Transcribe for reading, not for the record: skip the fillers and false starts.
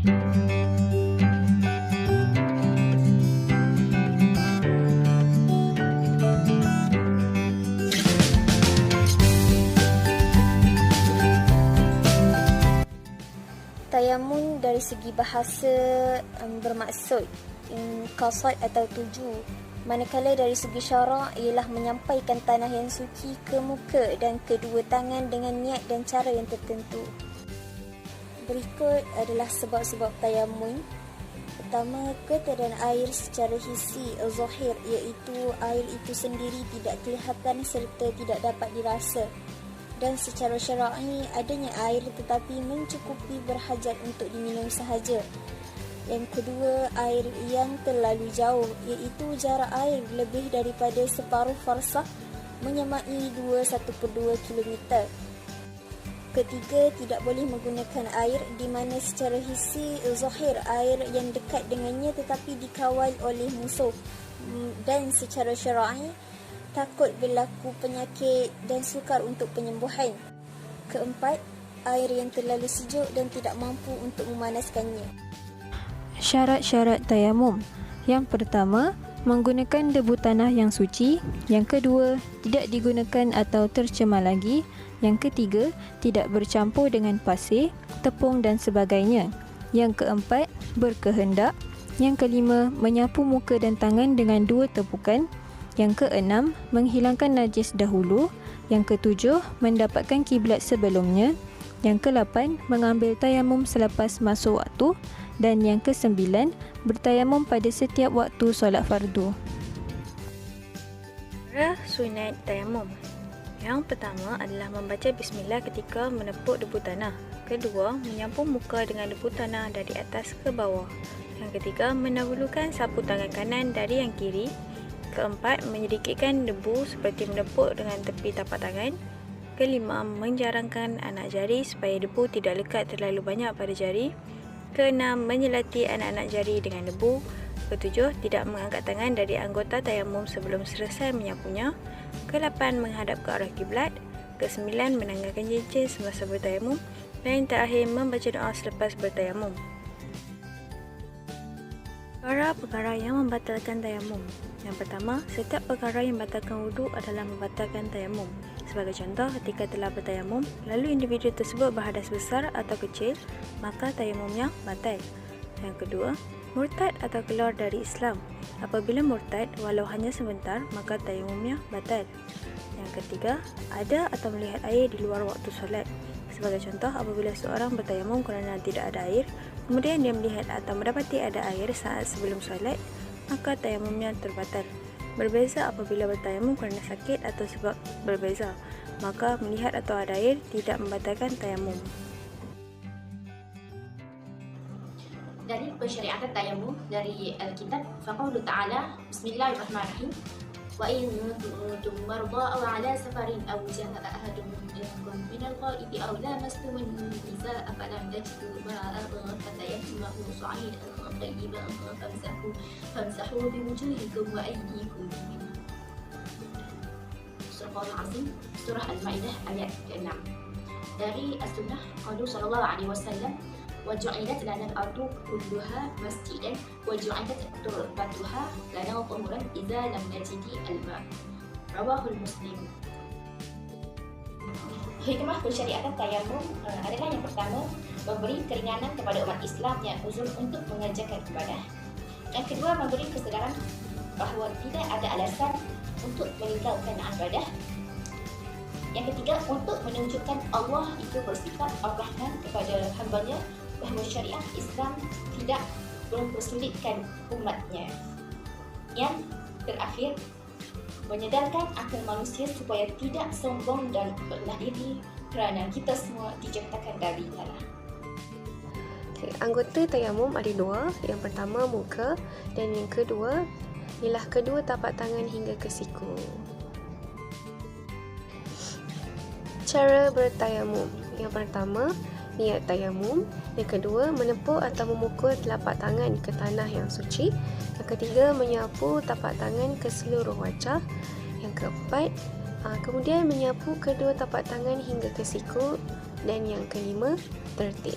Tayamun dari segi bahasa bermaksud qasad atau tuju, manakala dari segi syarak ialah menyampaikan tanah yang suci ke muka dan kedua tangan dengan niat dan cara yang tertentu. Berikut adalah sebab-sebab tayamun. Pertama, keadaan air secara hissi zahir, iaitu air itu sendiri tidak kelihatan serta tidak dapat dirasa. Dan secara syar'i adanya air tetapi mencukupi berhajat untuk diminum sahaja. Yang kedua, air yang terlalu jauh, iaitu jarak air lebih daripada separuh farsakh menyamai 1/2 kilometer. Ketiga, tidak boleh menggunakan air di mana secara hissi zahir air yang dekat dengannya tetapi dikawal oleh musuh, dan secara syar'i takut berlaku penyakit dan sukar untuk penyembuhan. Keempat, air yang terlalu sejuk dan tidak mampu untuk memanaskannya. Syarat-syarat tayamum. Yang pertama, menggunakan debu tanah yang suci. Yang kedua, tidak digunakan atau tercemar lagi. Yang ketiga, tidak bercampur dengan pasir, tepung dan sebagainya. Yang keempat, berkehendak. Yang kelima, menyapu muka dan tangan dengan 2 tepukan. Yang keenam, menghilangkan najis dahulu. Yang ketujuh, mendapatkan kiblat sebelumnya. Yang ke-8, mengambil tayamum selepas masuk waktu. Dan yang ke-9, bertayamum pada setiap waktu solat fardu. Sunat tayamum. Yang pertama adalah membaca bismillah ketika menepuk debu tanah. Kedua, menyapu muka dengan debu tanah dari atas ke bawah. Yang ketiga, mendahulukan sapu tangan kanan dari yang kiri. Keempat, menyedikitkan debu seperti menepuk dengan tepi tapak tangan. Kelima, menjarangkan anak jari supaya debu tidak lekat terlalu banyak pada jari. Keenam, menyelati anak-anak jari dengan debu. Ketujuh, tidak mengangkat tangan dari anggota tayamum sebelum selesai menyapunya. Kelapan, menghadap ke arah kiblat. Kesembilan, menanggalkan cincin semasa bertayamum. Dan yang terakhir, membaca doa selepas bertayamum. Perkara yang membatalkan tayamum. Yang pertama, setiap perkara yang membatalkan wuduk adalah membatalkan tayamum. Sebagai contoh, ketika telah bertayamum, lalu individu tersebut berhadas besar atau kecil, maka tayamumnya batal. Yang kedua, murtad atau keluar dari Islam. Apabila murtad, walau hanya sebentar, maka tayamumnya batal. Yang ketiga, ada atau melihat air di luar waktu solat. Sebagai contoh, apabila seorang bertayamum kerana tidak ada air, kemudian dia melihat atau mendapati ada air saat sebelum solat, maka tayamumnya terbatal. Berbeza apabila bertayamum kerana sakit atau sebab berbeza, maka melihat atau ada air tidak membatalkan tayamum. Dari pensyariatan tayamum dari Alkitab, faqaulu ta'ala, Bismillahirrahmanirrahim, wa in kuntum marda aw ala safarin aw jaa ahadun minkum min al-ghaibi aw lamastum an-nisaa falam tajidu ma'an fatayammamu sa'idan tayyiban famsahu biwujuhikum wa aydikum minhu. Surah Al-Azim, Surah Al-Ma'idah ayat ke-6. Dari As-Sunnah, qalu sallallahu alaihi wasallam, وجعلت لنا الأرض كلها مسجدا وجعلت تربتها لنا طهورا إذا لم نجد الماء. رواه Muslim. Hikmah pensyariatan tayamum adalah yang pertama, memberi keringanan kepada umat Islam yang uzur untuk mengerjakan ibadah. Yang kedua, memberi kesedaran bahawa tidak ada alasan untuk meninggalkan ibadah. Yang ketiga, untuk menunjukkan Allah itu bersifat Ar-Rahman kepada hambanya, bahawa syariat Islam tidak mempersulitkan umatnya. Yang terakhir, menyedarkan akal manusia supaya tidak sombong dan rendah diri kerana kita semua diciptakan dari tanah. Anggota tayamum ada 2. Yang pertama muka dan yang kedua ialah kedua tapak tangan hingga ke siku. Cara bertayamum. Yang pertama, niat tayamum. Yang kedua, menepuk atau memukul telapak tangan ke tanah yang suci. Yang ketiga, menyapu tapak tangan ke seluruh wajah. Yang keempat, kemudian menyapu kedua tapak tangan hingga ke siku. Dan yang kelima, tertib.